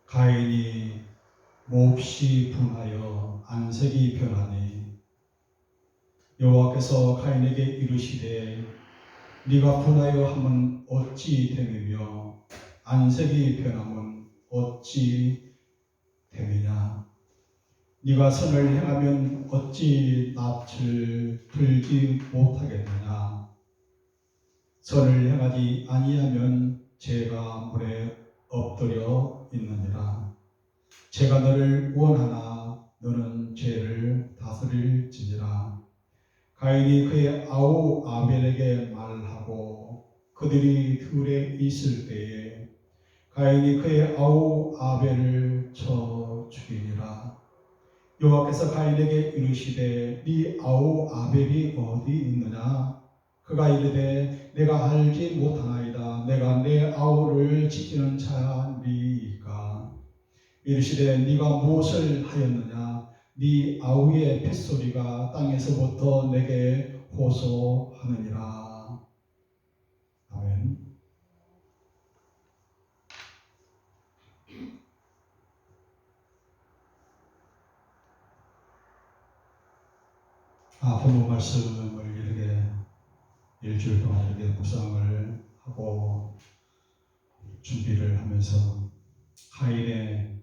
가인이 몹시 분하여 안색이 변하니 여호와께서 가인에게 이르시되 네가 분하여 함은 어찌 됨이며 안색이 변함은 어찌 됨이냐. 네가 선을 행하면 어찌 낯을 들지 못하겠느냐. 선을 행하지 아니하면 죄가 물에 엎드려 있느니라. 죄가 너를 원하나 너는 죄를 다스릴지니라. 가인이 그의 아우 아벨에게 말하고 그들이 들에 있을 때에 가인이 그의 아우 아벨을 쳐 죽이니라. 여호와께서 가인에게 이르시되 네 아우 아벨이 어디 있느냐. 그가 이르되 내가 알지 못하나이다. 내가 내 아우를 지키는 자니이까. 이르시되 네가 무엇을 하였느냐. 네 아우의 핏소리가 땅에서부터 내게 호소하느니라. 아멘. 본문 말씀을 이렇게 일주일 동안 이렇게 묵상을 하고 준비를 하면서 가인의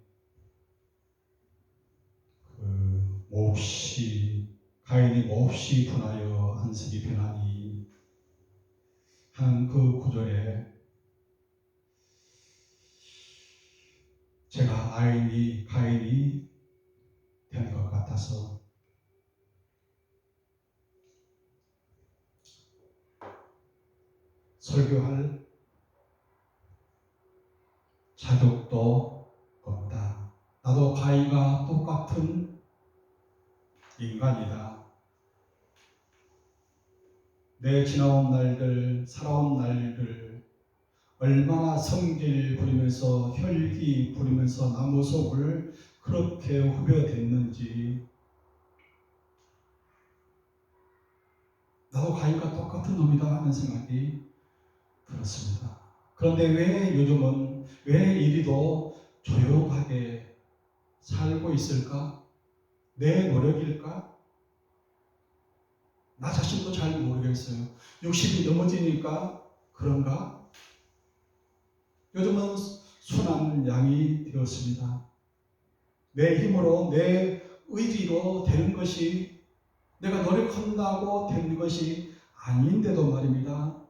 가인이 몹시 분하여 안색이 변하니 하는 그 구절에 제가 가인이 된 것 같아서 설교할 자격도 없다. 나도 가인과 똑같은 인간이다. 내 지나온 날들, 살아온 날들 얼마나 성질 부리면서 혈기 부리면서 나무 속을 그렇게 후벼댔는지 나도 가인과 똑같은 놈이다 하는 생각이 들었습니다. 그런데 왜 요즘은 왜 이리도 조용하게 살고 있을까? 내 노력일까? 나 자신도 잘 모르겠어요. 60이 넘어지니까 그런가? 요즘은 순한 양이 되었습니다. 내 힘으로 내 의지로 되는 것이 내가 노력한다고 되는 것이 아닌데도 말입니다.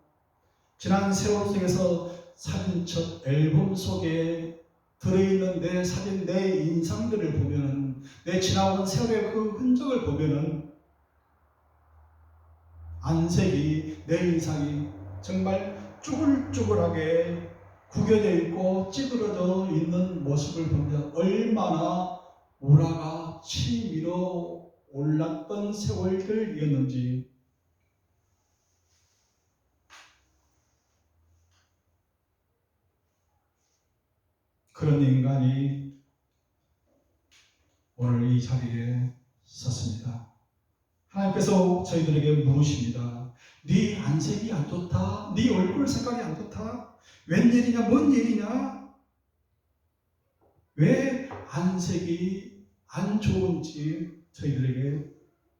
지난 세월 속에서 사진첩 앨범 속에 들어있는 내 사진, 내 인상들을 보면은 내 지나온 세월의 그 흔적을 보면은 안색이 내 인상이 정말 쭈글쭈글하게 구겨져 있고 찌그러져 있는 모습을 보면 얼마나 우라가 치밀어 올랐던 세월들이었는지 그런 인간이 오늘 이 자리에 섰습니다. 하나님께서 저희들에게 물으십니다. 네 안색이 안 좋다? 네 얼굴 색깔이 안 좋다? 웬일이냐? 뭔 일이냐? 왜 안색이 안 좋은지 저희들에게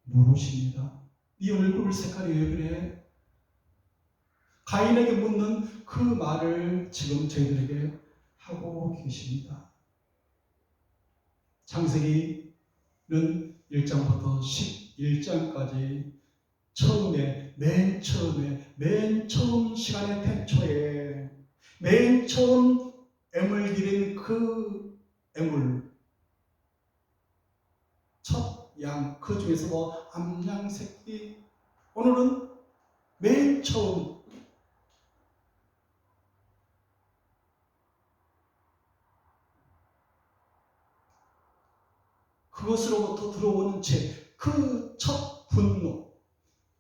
물으십니다. 네 얼굴 색깔이 왜 그래? 가인에게 묻는 그 말을 지금 저희들에게 하고 계십니다. 창세기는 1장부터 11장까지 맨 처음 시간의 태초에 맨 처음 애물 들인 그 애물 첫 양, 그 중에서 뭐 암양 새끼, 오늘은 맨 처음 그것으로부터 들어오는 그 첫 분노,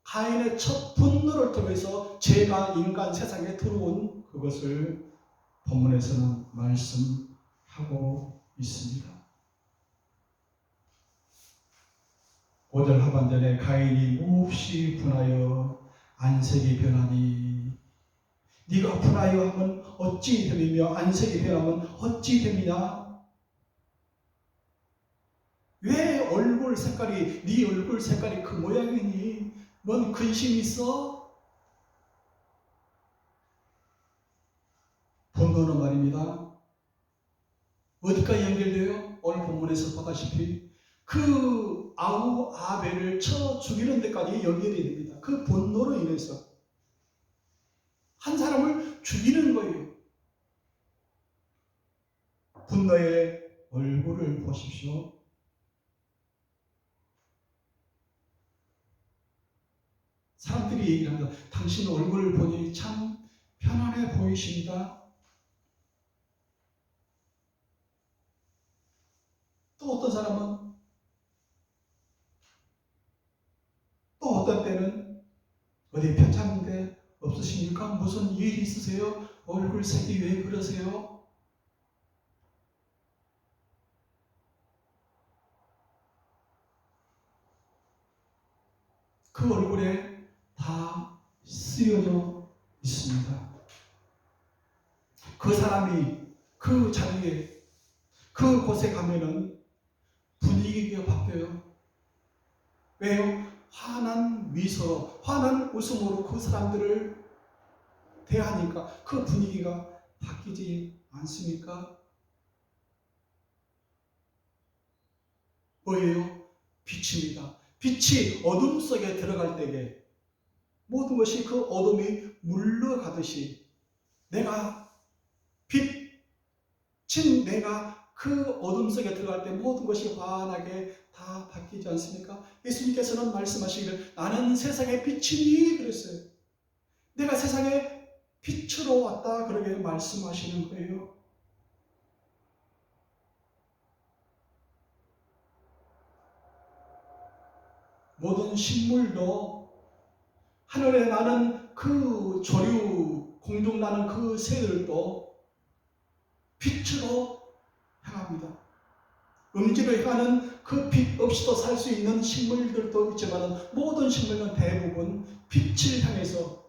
가인의 첫 분노를 통해서 죄가 인간 세상에 들어온 그것을 본문에서는 말씀하고 있습니다. 5절 하반절에 가인이 몹시 분하여 안색이 변하니 네가 분하여 하면 어찌 됨이며 안색이 변하면 어찌 됨이냐. 왜 얼굴 색깔이 네 얼굴 색깔이 그 모양이니? 뭔 근심 있어? 분노는 말입니다. 어디까지 연결돼요? 오늘 본문에서 보다시피 그 아벨을 쳐 죽이는 데까지 연결이 됩니다. 그 분노로 인해서 한 사람을 죽이는 거예요. 분노의 얼굴을 보십시오. 사람들이 얘기를 합니다. 당신 얼굴을 보니 참 편안해 보이십니다. 또 어떤 사람은 또 어떤 때는 어디 편찮은데 없으십니까? 무슨 일 있으세요? 얼굴 색이 왜 그러세요? 그 얼굴에 다 쓰여져 있습니다. 그 사람이 그 자리에 그곳에 가면은 분위기가 바뀌어요. 왜요? 환한 미소로, 환한 웃음으로 그 사람들을 대하니까 그 분위기가 바뀌지 않습니까? 뭐예요? 빛입니다. 빛이 어둠 속에 들어갈 때에 모든 것이 그 어둠이 물러가듯이 내가 빛인 내가 그 어둠 속에 들어갈 때 모든 것이 환하게 다 바뀌지 않습니까? 예수님께서는 말씀하시기를 나는 세상의 빛이니 그랬어요. 내가 세상에 빛으로 왔다 그렇게 말씀하시는 거예요. 모든 식물도 하늘에 나는 그 조류 공중 나는 그 새들도 빛으로 향합니다. 음지로 향하는 그 빛 없이도 살 수 있는 식물들도 있지만 모든 식물은 대부분 빛을 향해서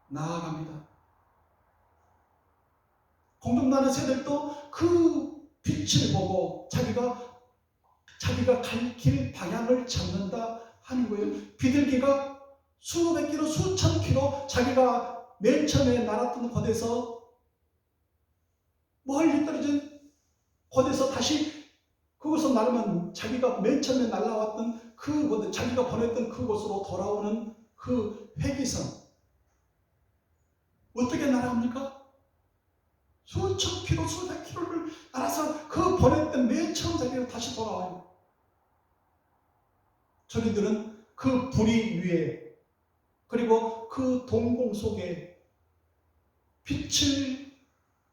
나아갑니다. 공중 나는 새들도 그 빛을 보고 자기가 갈 길 방향을 찾는다 하는 거예요. 비둘기가 수백 킬로, 수천 킬로 자기가 맨 처음에 날았던 곳에서 멀리 떨어진 곳에서 다시 그곳을 날으면 자기가 맨 처음에 날아왔던 그곳, 자기가 보냈던 그곳으로 돌아오는 그 회귀선 어떻게 날아갑니까? 수천 킬로, 수백 킬로를 날아서 그 보냈던 맨 처음 자기가 다시 돌아와요. 저희들은 그 불이 위에 그리고 그 동공 속에 빛을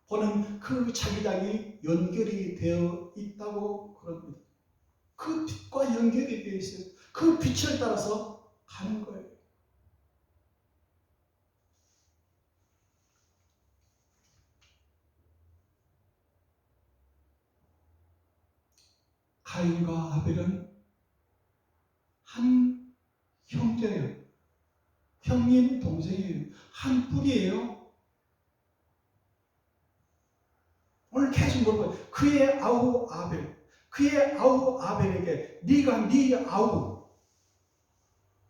보는 그 자기장이 연결이 되어 있다고 그럽니다. 그 빛과 연결이 되어 있어요. 그 빛을 따라서 가는 거예요. 가인과 아벨은 한 형제예요. 형님, 동생이에요. 한 뿌리예요. 오늘 계속 물어봐요. 그의 아우 아벨. 그의 아우 아벨에게 네가 네 아우.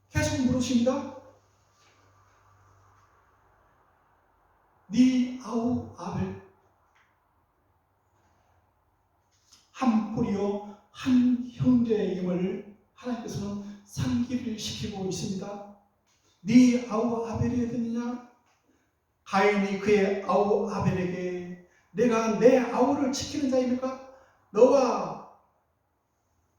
계속 물으십니다. 네 아우 아벨. 한 뿌리요 한 형제임을 하나님께서는 상기를 시키고 있습니다. 네 아우 아벨이 어딨느냐? 가인이 그의 아우 아벨에게 내가 내 아우를 지키는 자입니까? 너와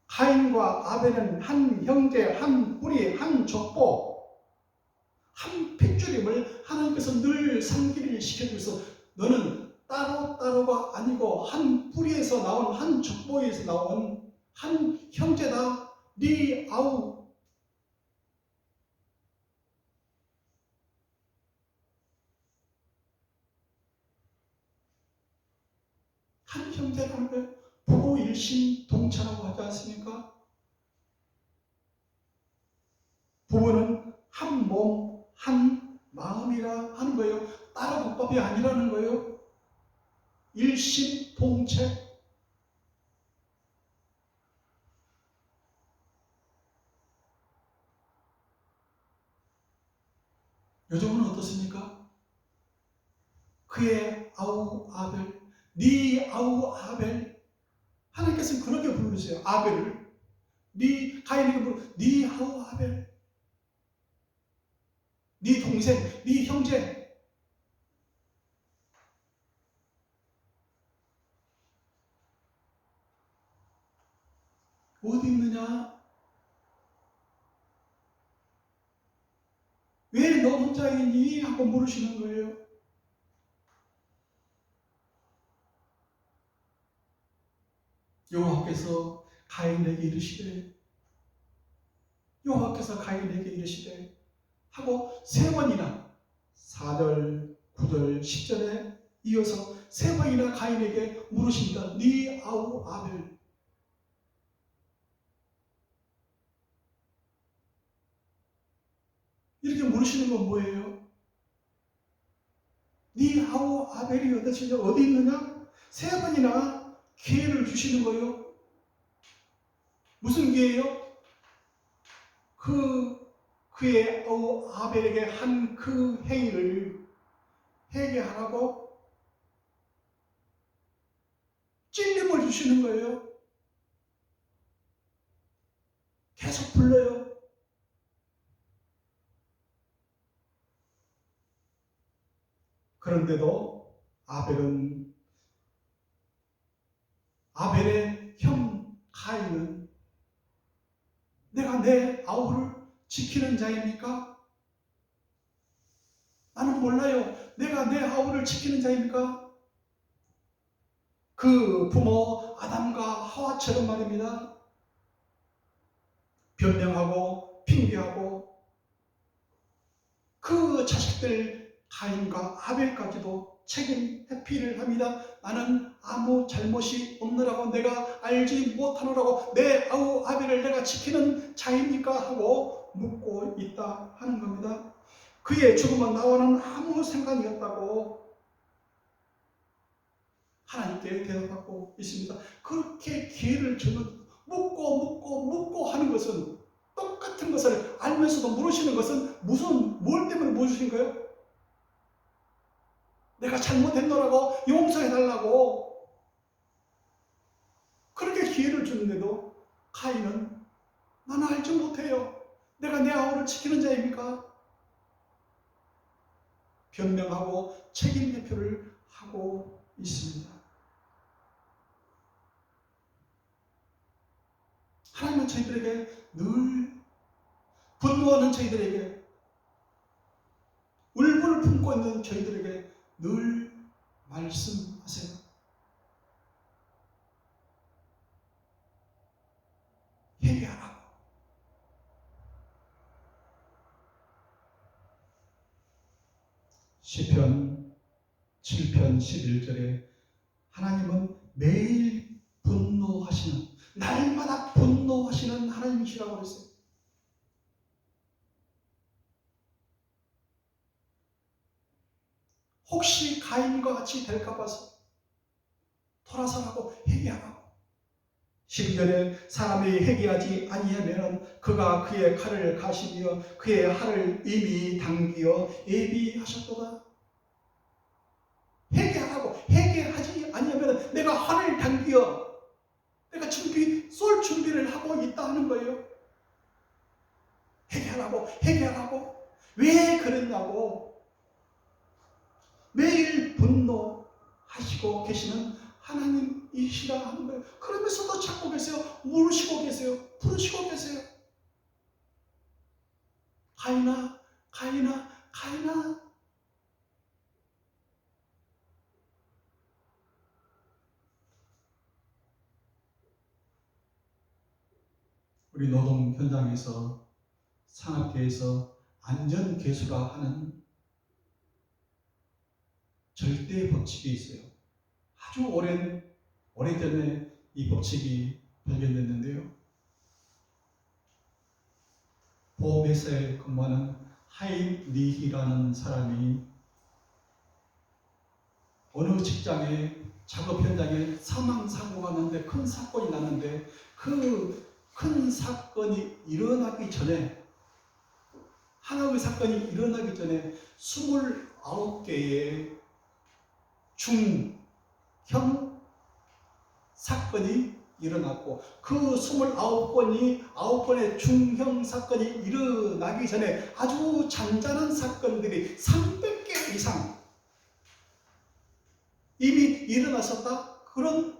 가인과 아벨은 한 형제, 한 뿌리, 한 족보, 한 핏줄임을 하나님께서 늘 상기를 시켜주셔서 너는 따로따로가 아니고 한 뿌리에서 나온 한 족보에서 나온 한 형제다. 네 아우. 한 형제라는 걸 부부 일심동체라고 하지 않습니까? 부부는 한 몸, 한 마음이라 하는 거예요. 따로 국밥이 아니라는 거예요. 일심동체. 요즘은 어떻습니까? 그의 아우 아벨, 네 아우 아벨. 하나님께서는 그렇게 부르세요. 아벨을. 네 가인에게 부르, 네 아우 아벨. 네 동생, 네 형제. 어디 있느냐? 왜 너 혼자 있니? 하고 물으시는 거예요. 여호와께서 가인에게 이르시되, 여호와께서 가인에게 이르시되 하고 세 번이나 4절, 9절, 10절에 이어서 세 번이나 가인에게 물으십니다. 네 아우 아벨. 이렇게 물으시는 건 뭐예요? 네 아우 아벨이 어디 있느냐? 세 번이나 기회를 주시는 거예요. 무슨 기회예요? 그의 아우 아벨에게 한 그 행위를 회개하라고 찔림을 주시는 거예요. 계속 불러요. 그런데도 아벨의 형 가인은 내가 내 아우를 지키는 자입니까? 나는 몰라요. 내가 내 아우를 지키는 자입니까? 그 부모 아담과 하와처럼 말입니다. 변명하고 핑계하고 그 자식들 가인과 아벨까지도 책임 회피를 합니다. 나는 아무 잘못이 없느라고, 내가 알지 못하느라고 내 아우 아벨을 내가 지키는 자입니까? 하고 묻고 있다 하는 겁니다. 그의 죽음은 나와는 아무 상관이 없다고 하나님께 대답하고 있습니다. 그렇게 기회를 주는, 묻고 하는 것은, 똑같은 것을 알면서도 물으시는 것은 뭘 때문에 물으신 거예요? 내가 잘못했노라고, 용서해달라고. 그렇게 기회를 주는데도 가인은 나는 알지 못해요. 내가 내 아우를 지키는 자입니까? 변명하고 책임 회피를 하고 있습니다. 하나님은 저희들에게 늘 분노하는 저희들에게, 울분을 품고 있는 저희들에게 늘 말씀하세요. 회개하라고. 시편 7편 11절에 하나님은 매일 분노하시는, 날마다 분노하시는 하나님이시라고 그랬어요. 혹시 가인과 같이 될까 봐서 돌아서라고, 회개하라고. 12절에 사람이 회개하지 아니하면 그가 그의 칼을 가시며 그의 활을 이미 당기어 예비하셨도다. 회개하라고. 회개하지 아니하면 내가 활을 당기어 내가 쏠 준비를 하고 있다 하는 거예요. 회개하라고. 왜 그랬냐고. 매일 분노하시고 계시는 하나님이시라 하는 거예요. 그러면서도 찾고 계세요. 물으시고 계세요. 부르시고 계세요. 가인아. 우리 노동 현장에서, 산업계에서 안전계수라 하는 절대 법칙이 있어요. 아주 오래전에 이 법칙이 발견됐는데요. 보험회사에 근무하는 하임리히라는 사람이 어느 직장의 작업 현장에 사망사고가 났는데, 큰 사건이 났는데, 그 큰 사건이 일어나기 전에 하나의 사건이 일어나기 전에 29개의 중형 사건이 일어났고, 그 29건의 중형 사건이 일어나기 전에 아주 잔잔한 사건들이 300개 이상 이미 일어났었다. 그런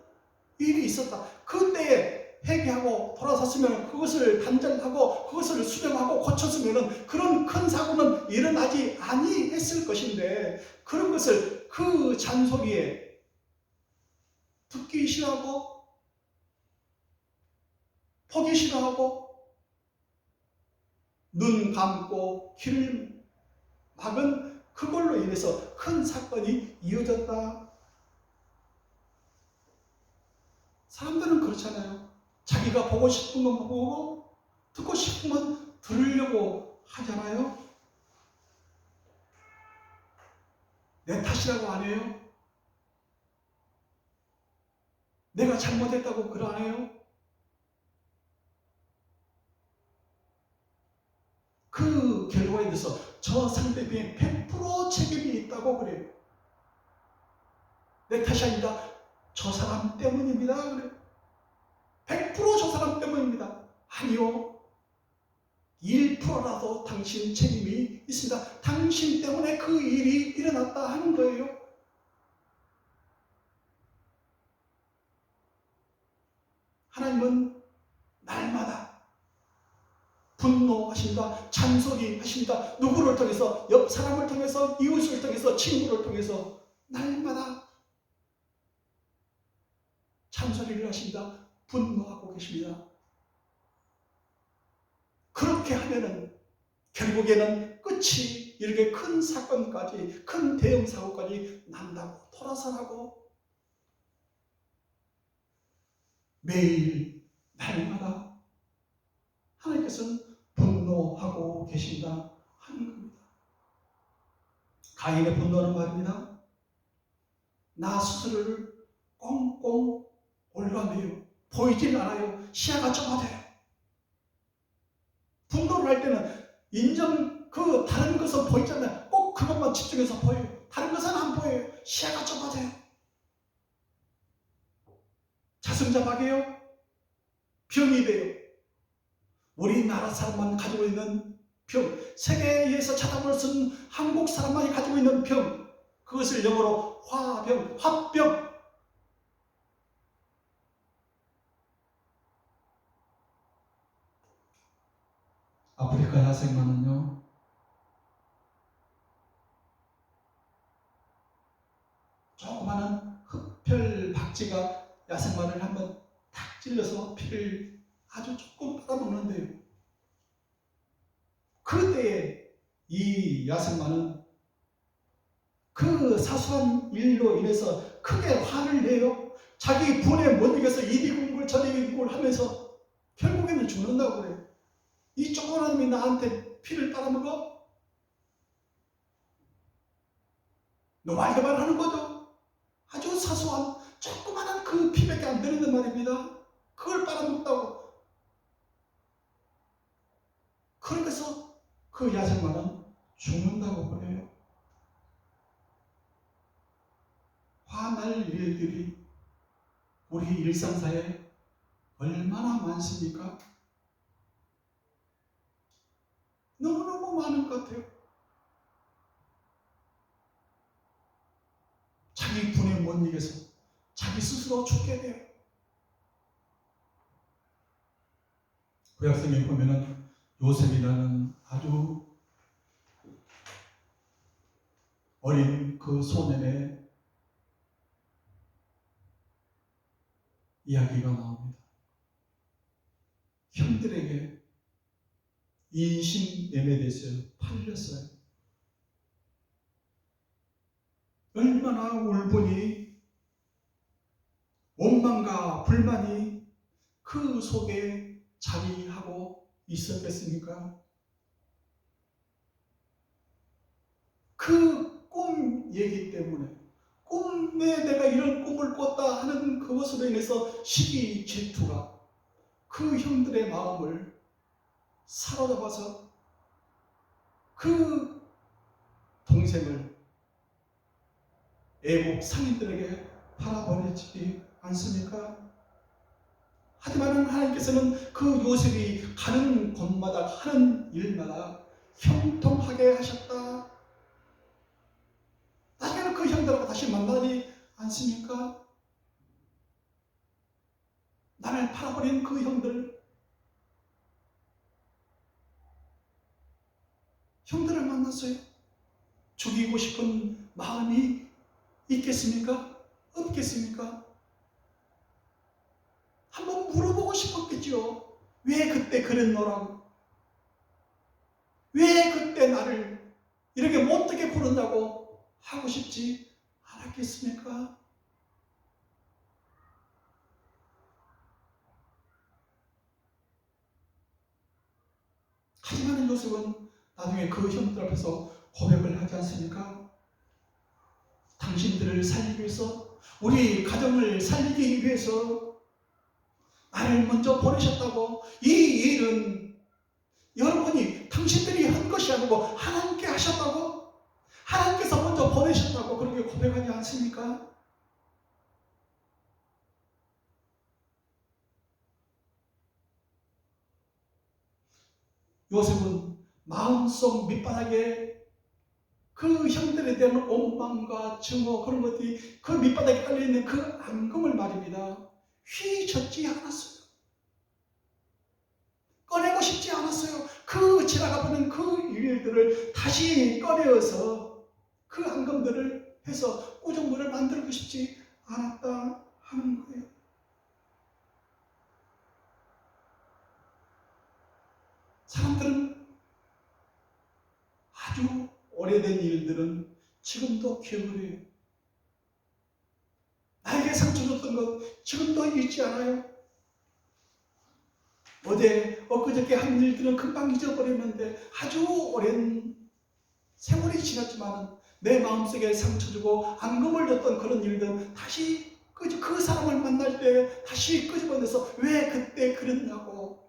일이 있었다. 그때에 회개하고 돌아섰으면, 그것을 단절하고 그것을 수정하고 고쳤으면 그런 큰 사고는 일어나지 아니했을 것인데, 그런 것을 그 잔소리에 듣기 싫어하고 보기 싫어하고 눈 감고 귀를 막은 그걸로 인해서 큰 사건이 이어졌다. 사람들은 그렇잖아요. 자기가 보고 싶은 건 보고 듣고 싶은 건 들으려고 하잖아요. 내 탓이라고 안 해요. 내가 잘못했다고 그러 안 해요. 그 결과에 대해서 저 상대방에 100% 책임이 있다고 그래요. 내 탓이 아니다. 저 사람 때문입니다. 그래요. 100%저 사람 때문입니다. 아니요. 1%라도 당신 책임이 있습니다. 당신 때문에 그 일이 일어났다 하는 거예요. 하나님은 날마다 분노하신다, 잔소리하신다. 누구를 통해서? 옆 사람을 통해서, 이웃을 통해서, 친구를 통해서 날마다 잔소리를 하신다, 분노하고 계십니다. 그렇게 하면은 결국에는 끝이 이렇게 큰 사건까지, 큰 대형 사고까지 난다고, 돌아서라고 매일 날마다 하나님께서는 분노하고 계신다 하는 겁니다. 가인의 분노는 말입니다. 나 스스로를 꽁꽁 올라매요. 보이질 않아요. 시야가 좁아져요. 분노를 할 때는 다른 것은 보이잖아요. 꼭 그것만 집중해서 보여요. 다른 것은 안 보여요. 시야가 좁아져요. 자승자박이에요. 병이 돼요. 우리나라 사람만 가지고 있는 병, 세계에서 찾아볼 수 없는 한국 사람만이 가지고 있는 병, 그것을 영어로 화병, 화병. 아프리카 야생마는요, 조그마한 흡혈 박쥐가 야생마를 한번 탁 찔러서 피를 아주 조금 빨아먹는데요. 그때에 이 야생마는 그 사소한 일로 인해서 크게 화를 내요. 자기 분에 못 이겨서 이디궁굴 저디궁굴 하면서 결국에는 죽는다고 그래요. 이 조그마한 놈이 나한테 피를 빨아먹어? 노발대발 하는 거죠. 아주 사소한 조그마한 그 피밖에 안 되는 말입니다. 그걸 빨아먹다고. 그래서 그 야생마는 죽는다고 그래요. 화날 일들이 우리 일상사에 얼마나 많습니까? 너무너무 많은 것 같아요. 자기 분에 못 이겨서 자기 스스로 죽게 돼요. 구약성에 보면은 요셉이라는 아주 어린 그 소년의 이야기가 나옵니다. 형들에게 인신매매됐어요. 팔렸어요. 얼마나 울분이, 원망과 불만이 그 속에 자리하고 있었겠습니까? 그 꿈 얘기 때문에, 꿈에 내가 이런 꿈을 꿨다 하는 그것으로 인해서 시기 질투가, 그 형들의 마음을 사로잡아서, 그 동생을 애국 상인들에게 팔아버리지 않습니까? 하지만 하나님께서는 그 요셉이 가는 곳마다 하는 일마다 형통하게 하셨다. 나중에는 그 형들하고 다시 만나지 않습니까? 나를 팔아버린 그 형들을 만났어요. 죽이고 싶은 마음이 있겠습니까? 없겠습니까? 한번 물어보고 싶었겠죠. 왜 그때 그랬노라고? 왜 그때 나를 이렇게 못되게 굴었냐고 하고 싶지 않았겠습니까? 하지만 요셉은 나중에 그 형들 앞에서 고백을 하지 않습니까? 당신들을 살리기 위해서, 우리 가정을 살리기 위해서 나를 먼저 보내셨다고. 이 일은 여러분이 당신들이 한 것이 아니고 하나님께 하셨다고, 하나님께서 먼저 보내셨다고 그렇게 고백하지 않습니까? 요셉은 마음속 밑바닥에 그 형들에 대한 원망과 증오, 그런 것들이 그 밑바닥에 깔려있는 그 앙금을 말입니다, 휘젓지 않았어요. 꺼내고 싶지 않았어요. 그 지나가보는 그 일들을 다시 꺼내어서 그 앙금들을 해서 꾸중물을 만들고 싶지 않았다 하는 거예요. 사람들은 아주 오래된 일들은 지금도 기억을 해요. 나에게 상처 줬던 것 지금도 잊지 않아요. 어제 엊그저께 한 일들은 금방 잊어버렸는데 아주 오랜 세월이 지났지만 내 마음속에 상처 주고 앙금을 줬던 그런 일들은 다시 그 사람을 만날 때 다시 끄집어내서 왜 그때 그랬냐고.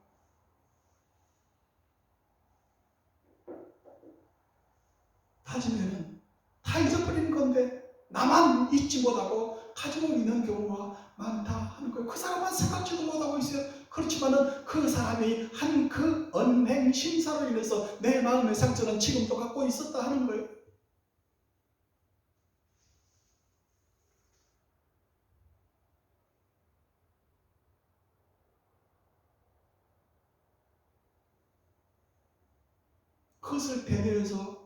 따지면은 다 잊어버리는 건데 나만 잊지 못하고 가지고 있는 경우가 많다 하는 거예요. 그 사람만 생각지도 못하고 있어요. 그렇지만은 그 사람이 한 그 언행 심사로 인해서 내 마음의 상처는 지금도 갖고 있었다 하는 거예요. 그것을 대대해서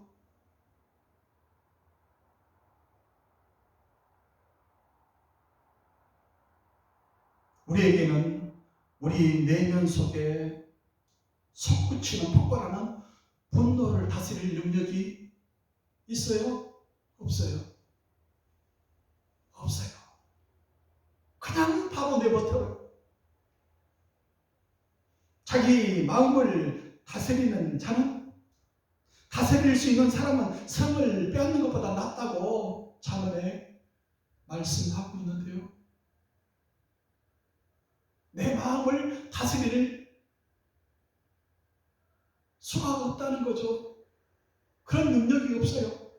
우리에게는 우리 내면 속에 솟구치는 폭발하는 분노를 다스릴 능력이 있어요? 없어요? 없어요. 그냥 바로 내버려요. 자기 마음을 다스리는 자는, 다스릴 수 있는 사람은 성을 빼앗는 것보다 낫다고 자문에 말씀하고 있는데요. 내 마음을 다스릴 수가 없다는 거죠. 그런 능력이 없어요.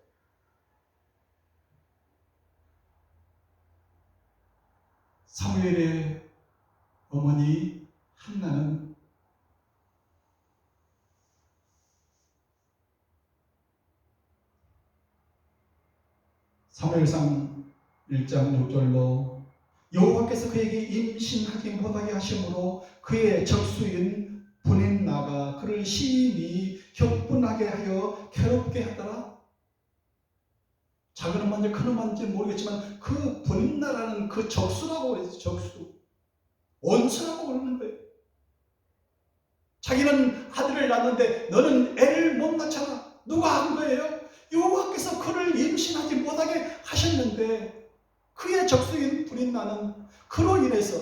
사무엘의 어머니 한나는 사무엘상 1장 6절로 여호와께서 그에게 임신하지 못하게 하심으로 그의 적수인 분인나가 그를 심히 격분하게 하여 괴롭게 하더라. 작은 엄마인지 큰 엄마인지 모르겠지만 그 분인나라는 그 적수라고 그랬어요. 적수. 원수라고 그러는 거예요. 자기는 아들을 낳는데 너는 애를 못 낳잖아. 누가 한 거예요? 여호와께서 그를 임신하지 못하게 하셨는데 그의 적수인 분인나는 그로 인해서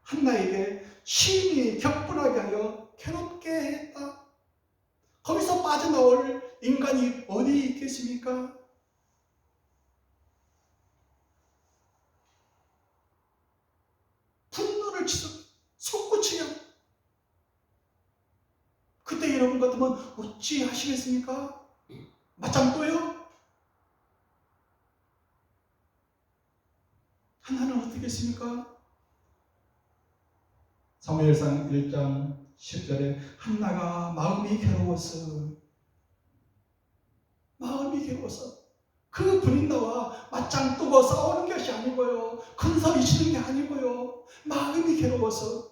한나에게 심히 격분하게 하여 괴롭게 했다. 거기서 빠져나올 인간이 어디 있겠습니까? 분노를 치서 솟구치면 그때 여러분과 뜨면 어찌 하시겠습니까? 맞짱 떠요? 하나는 어떻게 했습니까? 사무엘상 1장 10절에 한나가 마음이 괴로워서 그 분인나와 맞짱 뜨고 싸우는 것이 아니고요. 큰 소리 치는 게 아니고요. 마음이 괴로워서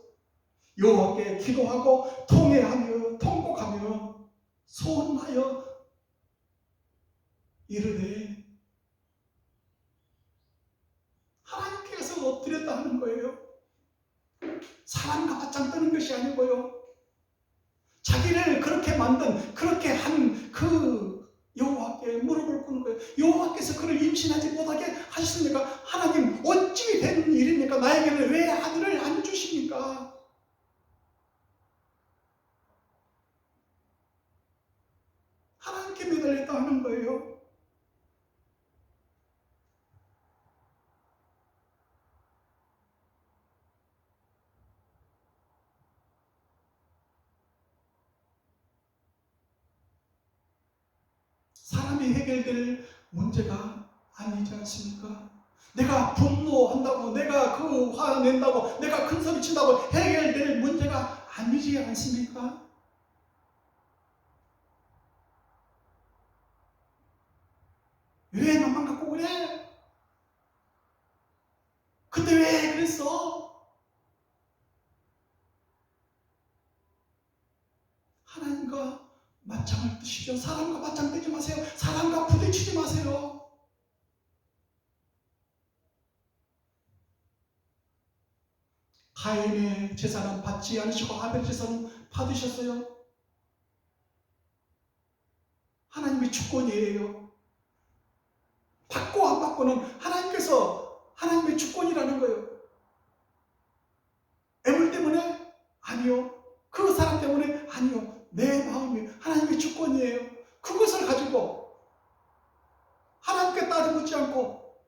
여호와께 기도하고 통회하며 통곡하며 소원하여 이르되 하나님께서 엎드렸다 하는 거예요. 사람과 맞짱 뜨는 것이 아니고요. 자기를 그렇게 만든 그렇게 한 그 여호와께 무릎을 꿇는 거예요. 여호와께서 그를 임신하지 못하게 하셨습니까? 하나님 어찌 된 일입니까? 나에게는 왜 아들을 안 주십니까? 하나님께 매달렸다 하는 거예요. 사람이 해결될 문제가 아니지 않습니까? 내가 분노한다고, 내가 그 화낸다고, 내가 큰 소리 친다고 해결될 문제가 아니지 않습니까? 왜 나만 갖고 그래? 근데 왜 그랬어? 하나님과 맞짱을 뜨십시오. 사람과 맞짱 뜨지 마세요. 사람과 부딪히지 마세요. 가인의 제사는 받지 않으시고 아벨의 제사는 받으셨어요. 하나님의 주권이에요. 받고 안 받고는 하나님께서 하나님의 주권이라는 거예요. 애물 때문에? 아니요. 그 사람 때문에? 아니요. 내 마음이 하나님의 주권이에요. 그것을 가지고 하나님께 따져 묻지 않고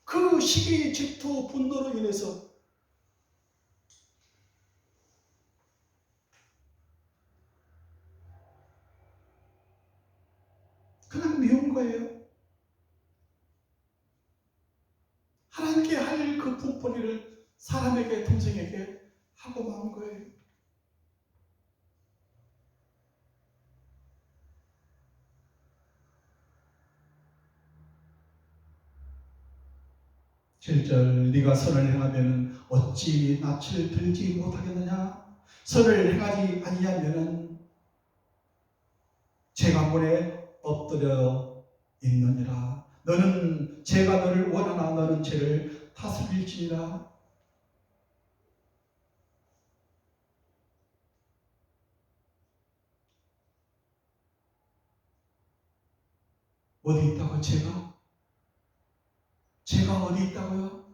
그 시기, 질투, 분노로 인해서 그냥 미운 거예요. 하나님께 할 그 분풀이를 사람에게, 동생에게 하고 만 거예요. (7절) 네가 선을 행하면 어찌 낯을 들지 못하겠느냐? 선을 행하지 아니하면 죄가 문에 엎드려 있느니라. 너는 죄가 너를 원하나 너는 죄를 다스릴지니라. 어디 있다고 죄가? 죄가 어디 있다고요?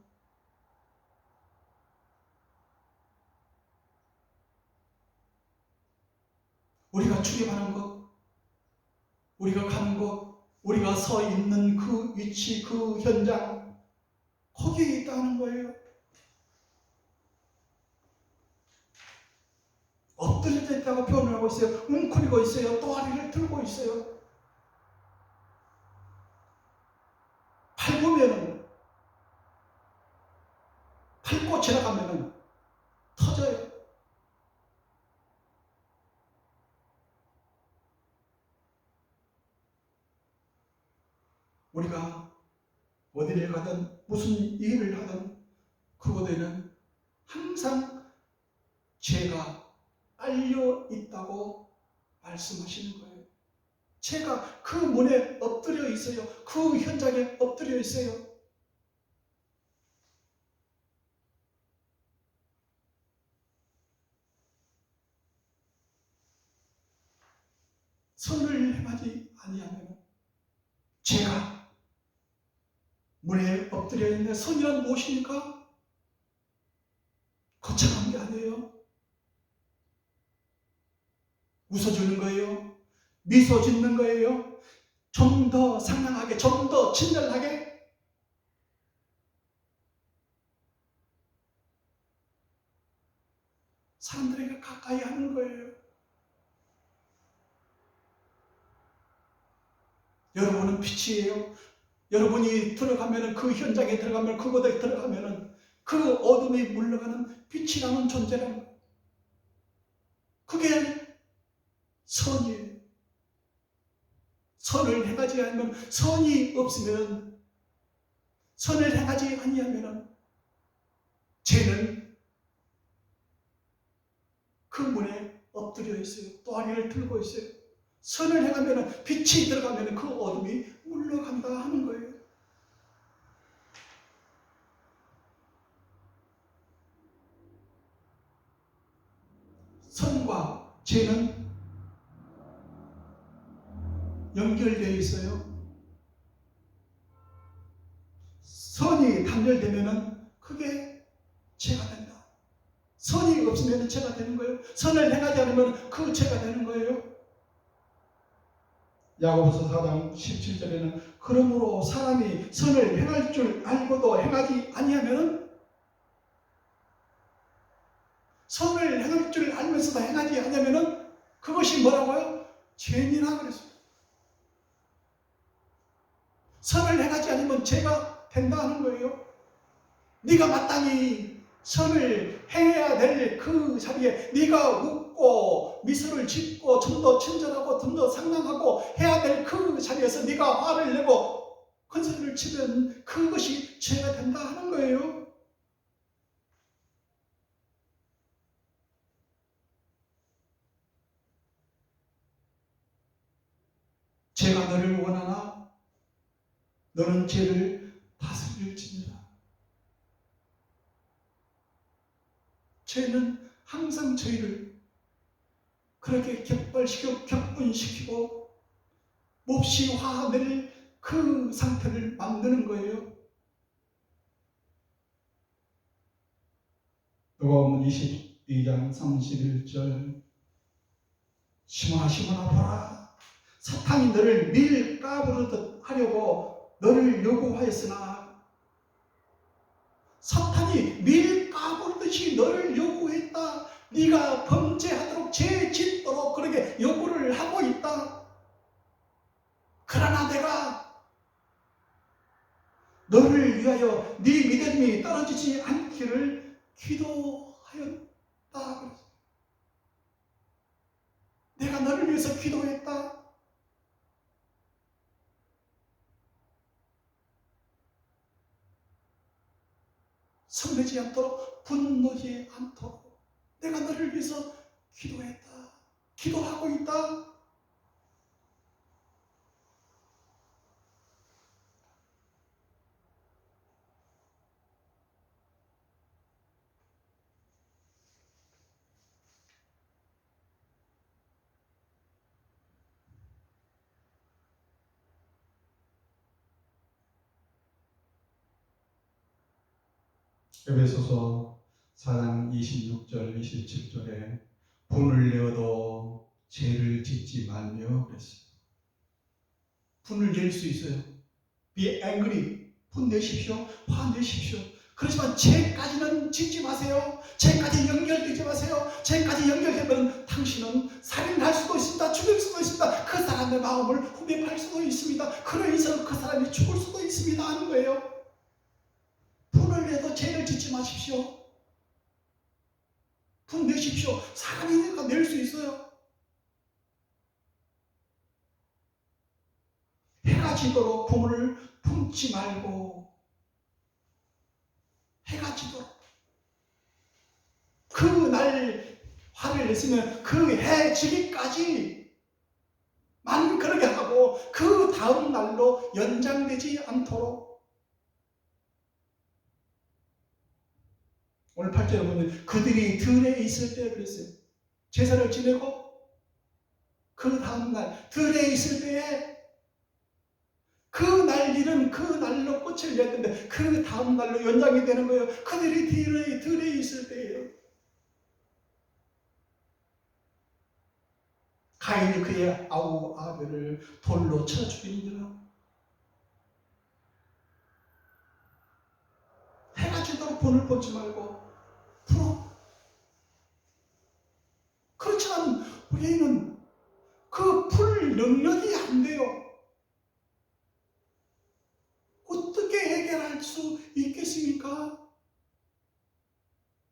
우리가 출입하는 것, 우리가 가는 곳, 우리가 서 있는 그 위치, 그 현장, 거기에 있다는 거예요. 엎드려 있다고 표현을 하고 있어요. 웅크리고 있어요. 또아리를 들고 있어요. 밟으면, 밟고 지나가면 터져요. 우리가 어디를 가든 무슨 일을 하든 그곳에는 항상 죄가 깔려 있다고 말씀하시는 거예요. 죄가 그 문에 엎드려 있어요. 그 현장에 엎드려 있어요. 선을 행하지 아니하면 죄가 문에 엎드려 있는데 선이란 무엇입니까? 거창한 게 아니에요. 웃어주는 거예요. 미소 짓는 거예요. 좀 더 상냥하게, 좀 더 친절하게. 사람들에게 가까이 하는 거예요. 여러분은 빛이에요. 여러분이 들어가면, 그 현장에 들어가면, 그곳에 들어가면 그 어둠이 물러가는 빛이라는 존재라는 거예요. 그게 선이에요. 선을 행하지 않으면, 선이 없으면, 선을 행하지 아니하면 죄는 그 문에 엎드려 있어요. 또아리를 들고 있어요. 선을 행하면, 빛이 들어가면 그 어둠이 물러간다 하는 거예요. 선과 죄는 연결되어 있어요. 선이 단절되면 그게 죄가 된다. 선이 없으면 죄가 되는 거예요. 선을 행하지 않으면 그 죄가 되는 거예요. 야고보서 4장 17절에는 그러므로 사람이 선을 행할 줄 알고도 행하지 아니하면, 선을 행할 줄 알면서도 행하지 아니하면 그것이 뭐라고요? 죄니라 그랬어요. 선을 행하지 않으면 죄가 된다는 거예요. 네가 마땅히 선을 행해야 될 그 자리에 네가 웃고 미소를 짓고 좀 더 친절하고 좀 더 상냥하고 해야 될 그 자리에서 네가 화를 내고 큰 소리를 치면 그것이 죄가 된다 하는 거예요. 죄가 너를 원하나 너는 죄를 다스릴지니라. 죄는 항상 저희를 그렇게 격분시키고 몹시 화낼 그 상태를 만드는 거예요. 누가복음 22장 31절 시몬아 보라, 사탄이 너를 밀가부르듯 하려고 너를 요구하였으나, 사탄이 밀가부르듯이 너를 요구했다. 네가 범죄하도록 죄 짓도록 그렇게 요구를 하고 있다. 그러나 내가 너를 위하여 네 믿음이 떨어지지 않기를 기도하였다. 내가 너를 위해서 기도했다. 성내지 않도록, 분노지 않도록 내가 너를 위해서 기도했다. 기도하고 있다. 에베소서 4장 26절 27절에 분을 내어도 죄를 짓지 말며 그랬어요. 분을 낼 수 있어요. Be angry. 분 내십시오. 화 내십시오. 그렇지만 죄까지는 짓지 마세요. 죄까지 연결되지 마세요. 죄까지 연결되면 당신은 살인할 수도 있습니다. 죽일 수도 있습니다. 그 사람의 마음을 후벼팔 수도 있습니다. 그로 인해서 그 사람이 죽을 수도 있습니다 하는 거예요. 분을 내도 죄를 짓지 마십시오. 분 내십시오. 사람이니까 낼 수 있어요. 해가 지도록 분을 품지 말고, 해가 지도록 그날 화를 냈으면 그 해 지기까지만 그렇게 하고 그 다음 날로 연장되지 않도록. 오늘 8절에 보면 그들이 들에 있을 때 그랬어요. 제사를 지내고 그 다음날 들에 있을 때에 그 날 일은 그 날로 끝을 냈는데 그 다음 날로 연장이 되는 거예요. 그들이 들에 있을 때예요. 가인이 그의 아우 아벨을 돌로 쳐 죽이니라. 해가 지도록 분을 뽑지 말고 풀어. 그렇지만 우리는 그 풀 능력이 안 돼요. 해결할 수 있겠습니까?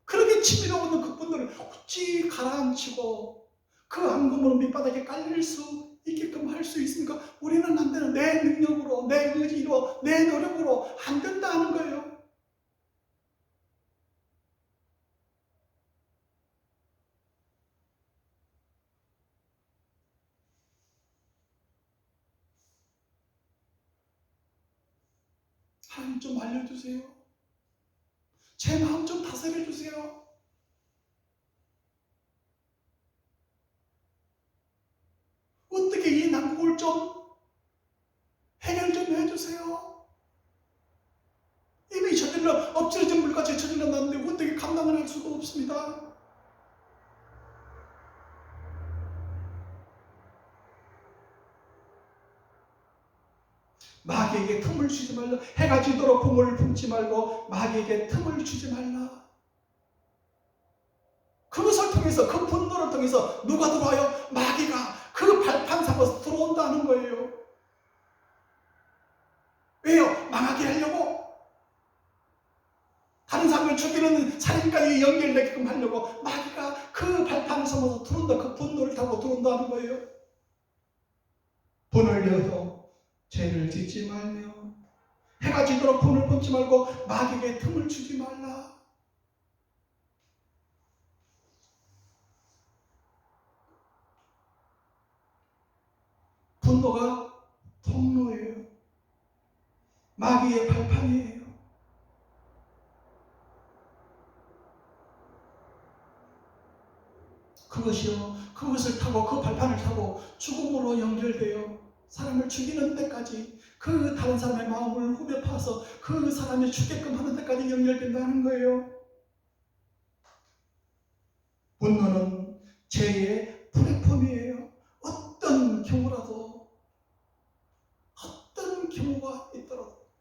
그렇게 치밀어 오는 그 분노를 어찌 가라앉히고 그 앙금으로 밑바닥에 깔릴 수 있게끔 할 수 있습니까? 우리는 안 되는, 내 능력으로, 내 의지로, 내 노력으로 안 된다는 거예요. 하나님 좀 알려주세요. 제 마음 좀 다스려 주세요. 어떻게 이 난국을 좀 해결 좀 해주세요. 이미 저질러 엎질러진 물같이 저질러 놨는데 어떻게 감당을 할 수가 없습니다. 마귀에게 틈을 주지 말라. 해가 지도록 부모를 품지 말고 마귀에게 틈을 주지 말라. 그것을 통해서, 그 분노를 통해서 누가 들어와요? 마귀가 그 발판 삼아서 들어온다는 거예요. 왜요? 망하게 하려고. 다른 사람을 죽이는 살인까지 연결되게끔 하려고 마귀가 그 발판을 삼아서 들어온다. 그 분노를 타고 들어온다는 거예요. 분을 내어도 죄를 짓지 말며 해가 지도록 분을 품지 말고 마귀에게 틈을 주지 말라. 분노가 통로예요. 마귀의 발판이에요. 그것이요, 그것을 타고, 그 발판을 타고 죽음으로 연결되어 사람을 죽이는 데까지, 그 다른 사람의 마음을 후벼 파서 그 사람이 죽게끔 하는 데까지 연결된다는 거예요. 분노는 죄의 플랫폼이에요. 어떤 경우라도, 어떤 경우가 있더라도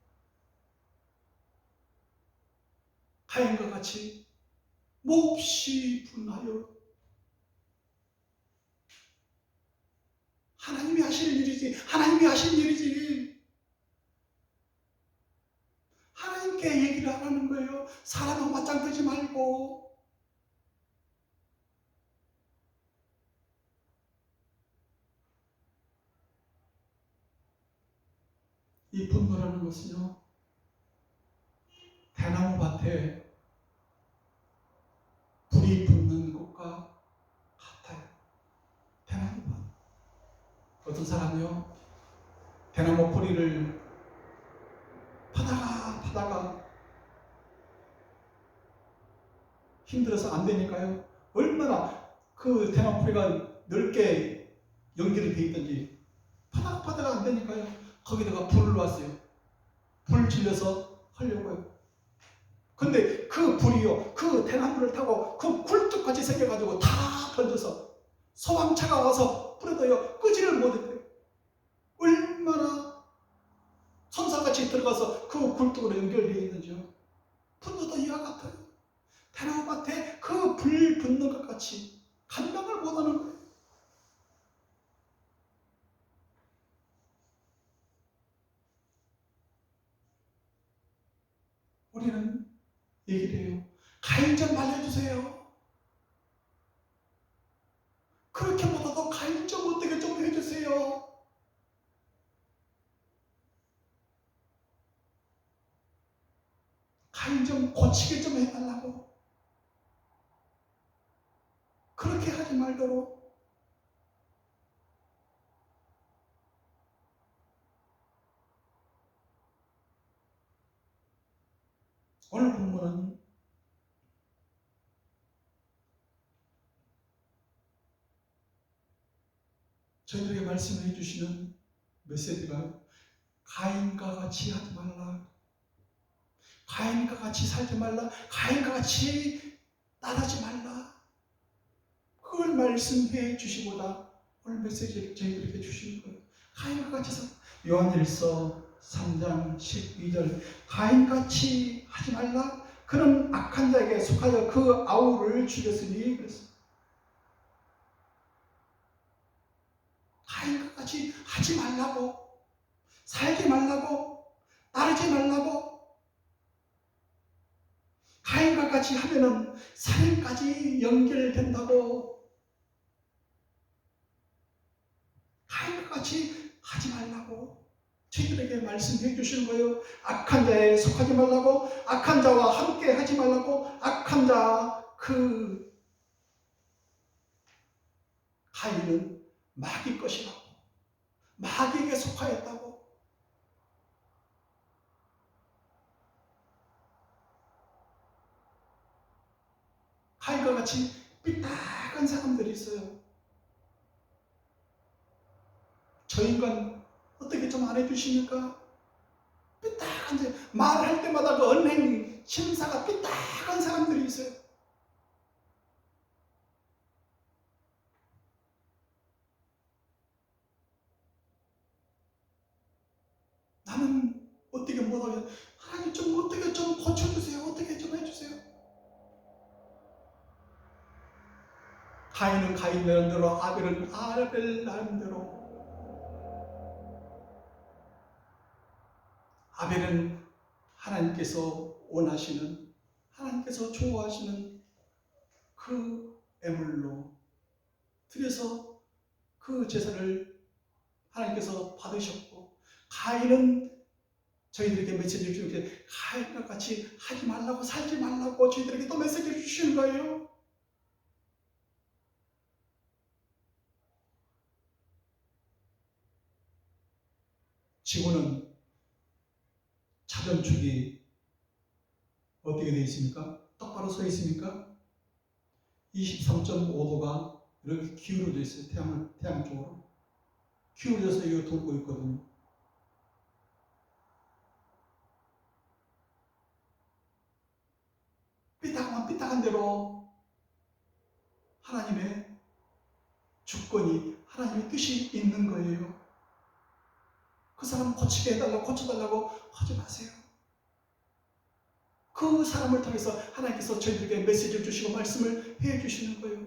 가인과 같이 몹시 분하여 하나님이 하실 일이지, 하나님이 하실 일이지, 하나님께 얘기를 하라는 거예요. 사람하고 맞짱 뜨지 말고. 이 분노라는 것은요, 대나무 밭에 불이 붙는 것과 같아요. 대나무 밭. 어떤 사람이요, 대나무 뿌리를 파다가 힘들어서 안 되니까요, 얼마나 그 대나무 뿌리가 넓게 연결이 되어 있든지 파다가 안 되니까요, 거기다가 불을 놨어요. 불 질려서 하려고요. 근데 그 불이요, 그 대나무를 타고 그 굴뚝같이 생겨가지고 다 던져서 소방차가 와서 불에도요 끄지를 못했대요. 얼마나 천사같이 들어가서 그 굴뚝으로 연결되어 있는지요. 분노도 이와 같아요. 대나무밭에 그 불 붙는 것 같이 감당을 못하는 거예요. 우리는 얘기를 해요. 가인 좀 말려주세요. 그렇게 못하도 가인 좀 어떻게 좀 해주세요. 가인 좀 고치게 좀 해달라고. 그렇게 하지 말도록. 오늘 본문은 저희들에게 말씀을 해주시는 메시지가 가인과 같이 하지 말라. 가인과 같이 살지 말라. 가인과 같이 나가지 말라. 그걸 말씀해 주시고자 오늘 메시지를 저희들에게 주시는 거예요. 가인과 같이 살. 요한일서 3장 12절 가인같이 하지 말라. 그는 악한 자에게 속하여 그 아우를 죽였으니 그랬습니다. 가인과 같이 하지 말라고, 살지 말라고, 따르지 말라고. 같이 하면은 살인까지 연결된다고. 가인과 같이 하지 말라고 저희들에게 말씀해 주시는 거예요. 악한 자에 속하지 말라고, 악한 자와 함께 하지 말라고, 악한 자 가인은 마귀 것이라고, 마귀에게 속하였다고. 가인과 같이 삐딱한 사람들이 있어요. 저 인간 어떻게 좀 안 해주십니까? 삐딱한데 말할 때마다 그 언행 심사가 삐딱한 사람들이 있어요. 나는 어떻게 못하겠어요. 하나님 좀 어떻게 좀 고쳐주세요. 어떻게 좀 해주세요. 가인은 가인 나름대로, 아벨은 아벨 나름대로. 아벨은 하나님께서 원하시는, 하나님께서 좋아하시는 그 애물로 드려서 그 제사를 하나님께서 받으셨고, 가인은 저희들에게 메시지를 주는데 가인과 같이 하지 말라고, 살지 말라고 저희들에게 또 메시지를 주시는 거예요. 지구는 자전축이 어떻게 되어 있습니까? 똑바로 서 있습니까? 23.5도가 이렇게 기울어져 있어요. 태양 쪽으로 기울어져서 이거 돌고 있거든요. 삐딱한 대로 하나님의 주권이, 하나님의 뜻이 있는 거예요. 그 사람 고치게 해달라고, 고쳐달라고 하지 마세요. 그 사람을 통해서 하나님께서 저희들에게 메시지를 주시고 말씀을 해주시는 거예요.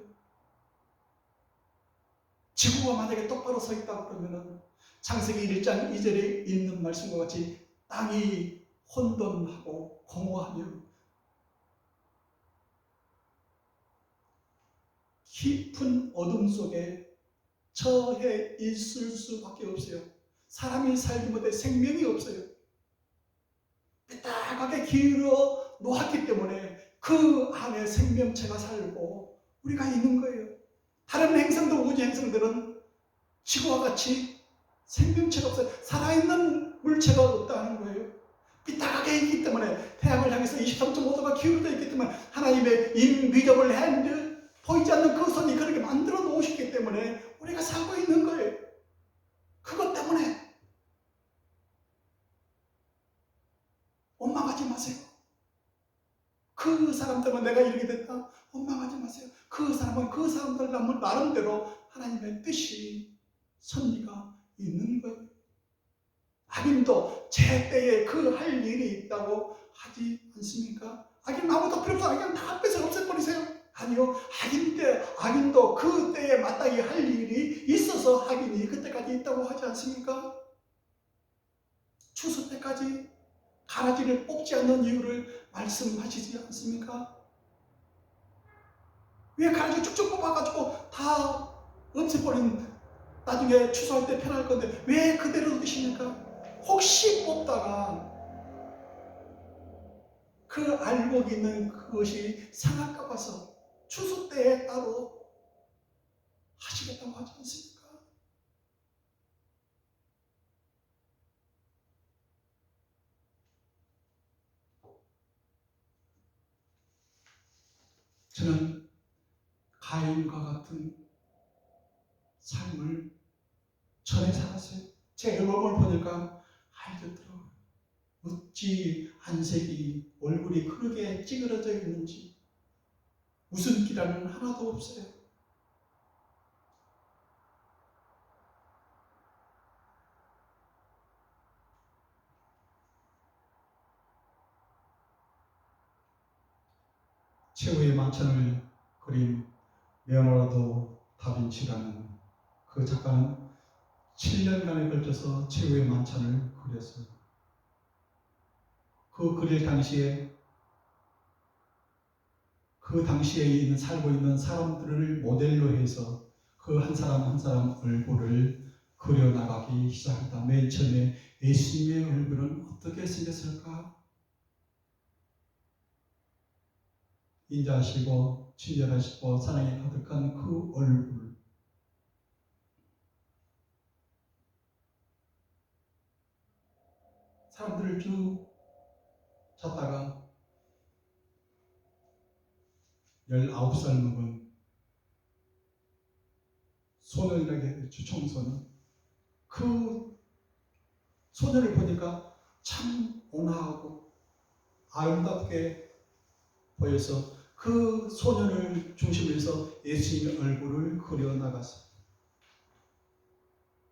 지구가 만약에 똑바로 서 있다고 그러면은 창세기 1장 2절에 있는 말씀과 같이 땅이 혼돈하고 공허하며 깊은 어둠 속에 처해 있을 수밖에 없어요. 사람이 살지 못해 생명이 없어요. 삐딱하게 기울어 놓았기 때문에 그 안에 생명체가 살고 우리가 있는 거예요. 다른 행성들, 우주 행성들은 지구와 같이 생명체가 없어요. 살아있는 물체가 없다는 거예요. 삐딱하게 있기 때문에, 태양을 향해서 23.5도가 기울어져 있기 때문에 하나님의 인비저블 핸드, 보이지 않는 그 손이 그렇게 만들어 놓으셨기 때문에 우리가 살고 있는 거예요. 그것 때문에 원망하지 마세요. 그 사람 때문에 내가 이렇게 됐다, 원망하지 마세요. 그 사람은 그 사람들 나름대로 하나님의 뜻이, 섭리가 있는 거예요. 악인도 제 때에 그 할 일이 있다고 하지 않습니까? 악인 아무도 필요 없어. 악인 다 뺏어 없애버리세요. 아니요. 악인도 그 때에 마땅히 할 일이 있어서 악인이 그때까지 있다고 하지 않습니까? 추수 때까지 가라지를 뽑지 않는 이유를 말씀하시지 않습니까? 왜 가라지 쭉쭉 뽑아가지고 다 없애버린, 나중에 추수할 때 편할 건데 왜 그대로 두십니까? 혹시 뽑다가 그 알곡 있는 그것이 상할까 봐서 추수 때에 따로 하시겠다고 하지 않습니까? 저는 가인과 같은 삶을 전에 살았어요. 제 앨범을 보니까 알겠더라고요. 어찌 안색이, 얼굴이 그렇게 찌그러져 있는지 웃음기라는 하나도 없어요. 최후의 만찬을 그린 레오나르도 다빈치라는 그 작가는 7년간에 걸쳐서 최후의 만찬을 그렸어요. 그 그릴 당시에 그 당시에 있는 살고 있는 사람들을 모델로 해서 그 한 사람 한 사람 얼굴을 그려나가기 시작했다. 맨 처음에 예수님의 얼굴은 어떻게 생겼을까? 인자하시고 친절하시고 사랑이 가득한 그 얼굴. 사람들을 쭉 찾다가 19살 먹은 소년이라게 했죠. 청소년. 그 소년을 보니까 참 온화하고 아름답게 보여서 그 소년을 중심으로 해서 예수님의 얼굴을 그려나갔어요.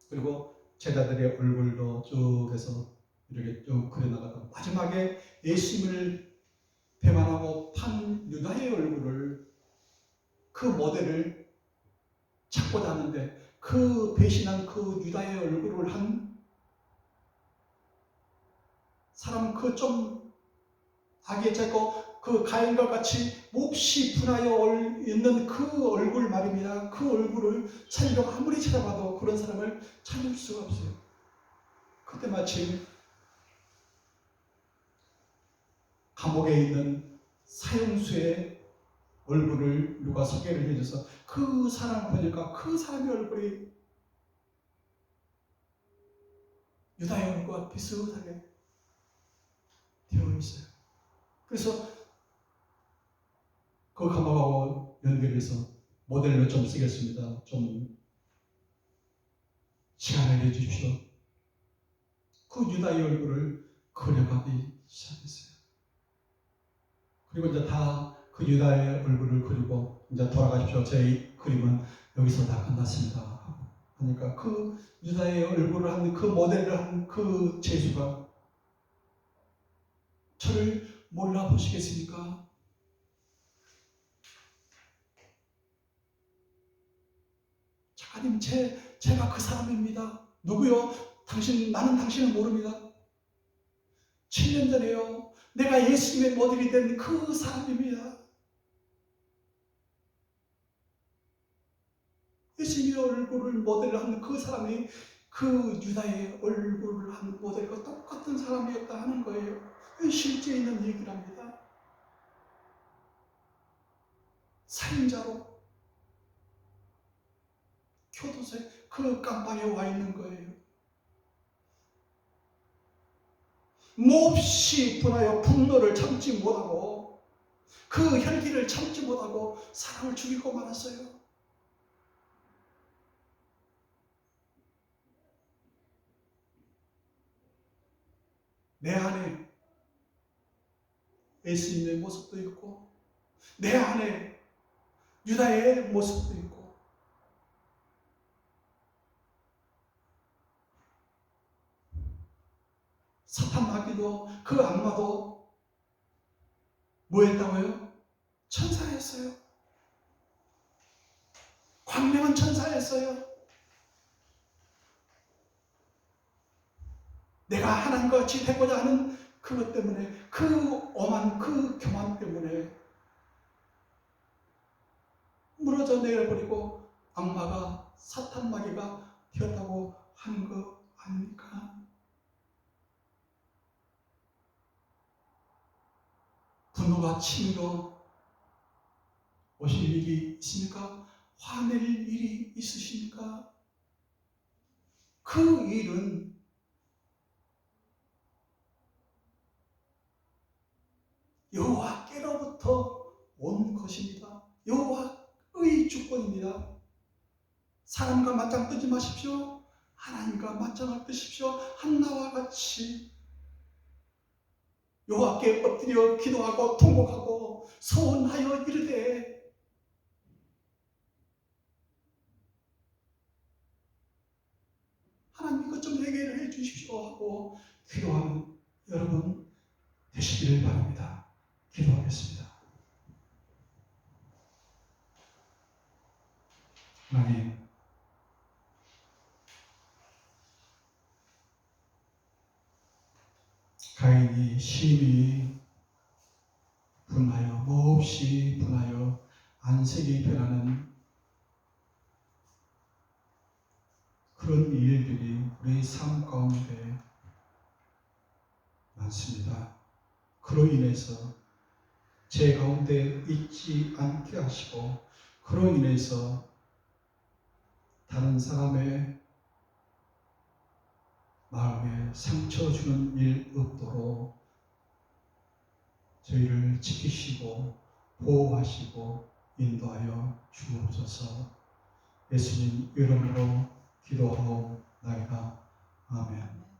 그리고 제자들의 얼굴도 쭉 해서 이렇게 쭉 그려나가다가 마지막에 예수님을 배반하고 판 유다의 얼굴을 그 모델을 찾고자 하는데 그 배신한 그 유다의 얼굴을 한 사람 그 좀 악에 제거 그 가인과 같이 몹시 분하여 있는 그 얼굴 말입니다. 그 얼굴을 찾으려고 아무리 찾아봐도 그런 사람을 찾을 수가 없어요. 그때 마침 감옥에 있는 사형수의 얼굴을 누가 소개를 해줘서 그 사람 보니까 그 사람의 얼굴이 유다의 얼굴과 비슷하게 되어 있어요. 그래서 그 감옥하고 연결해서 모델로 좀 쓰겠습니다. 좀 시간을 내주십시오. 그 유다의 얼굴을 그려가기 시작했어요. 그리고 이제 다 그 유다의 얼굴을 그리고 이제 돌아가십시오. 제 그림은 여기서 다 끝났습니다. 하니까 그 유다의 얼굴을 한 그 모델을 한 그 제수가 저를 몰라보시겠습니까? 작가님, 제가 그 사람입니다. 누구요? 나는 당신을 모릅니다. 7년 전에요. 내가 예수님의 모델이 된 그 사람입니다. 예수님의 얼굴을 모델로 한 그 사람이 그 유다의 얼굴을 한 모델과 똑같은 사람이었다 하는 거예요. 실제 있는 얘기랍니다. 살인자로 교도소에 그 깜방에 와 있는 거예요. 몹시 분하여 분노를 참지 못하고 그 혈기를 참지 못하고 사람을 죽이고 말았어요. 내 안에 예수님의 모습도 있고 내 안에 유다의 모습도 있고 사탄 마귀도 그 악마도 뭐 했다고요? 천사였어요. 광명한 천사였어요. 내가 하나님과 같이 되고자 하는 그것 때문에 그 오만 그 교만 때문에 무너져 내려버리고 악마가 사탄 마귀가 되었다고 하는 거 아닙니까? 분노가 치밀어 오실 일이 있습니까? 화낼 일이 있으십니까? 그 일은 여호와께로부터 온 것입니다. 여호와의 주권입니다. 사람과 맞짱 뜨지 마십시오. 하나님과 맞짱을 뜨십시오. 한나와 같이 여호와께 엎드려 기도하고 통곡하고 소원하여 이르되 하나님 이것 좀 해결을 해 주십시오 하고 기도하는 여러분 되시기를 바랍니다. 기도하겠습니다. 하나님, 가인이 심히 분하여 몹시 분하여 안색이 변하는 그런 일들이 우리 삶 가운데 많습니다. 그로 인해서 제 가운데 있지 않게 하시고 그로 인해서 다른 사람의 마음에 상처 주는 일 없도록 저희를 지키시고 보호하시고 인도하여 주옵소서. 예수님 이름으로 기도하옵나이다. 아멘.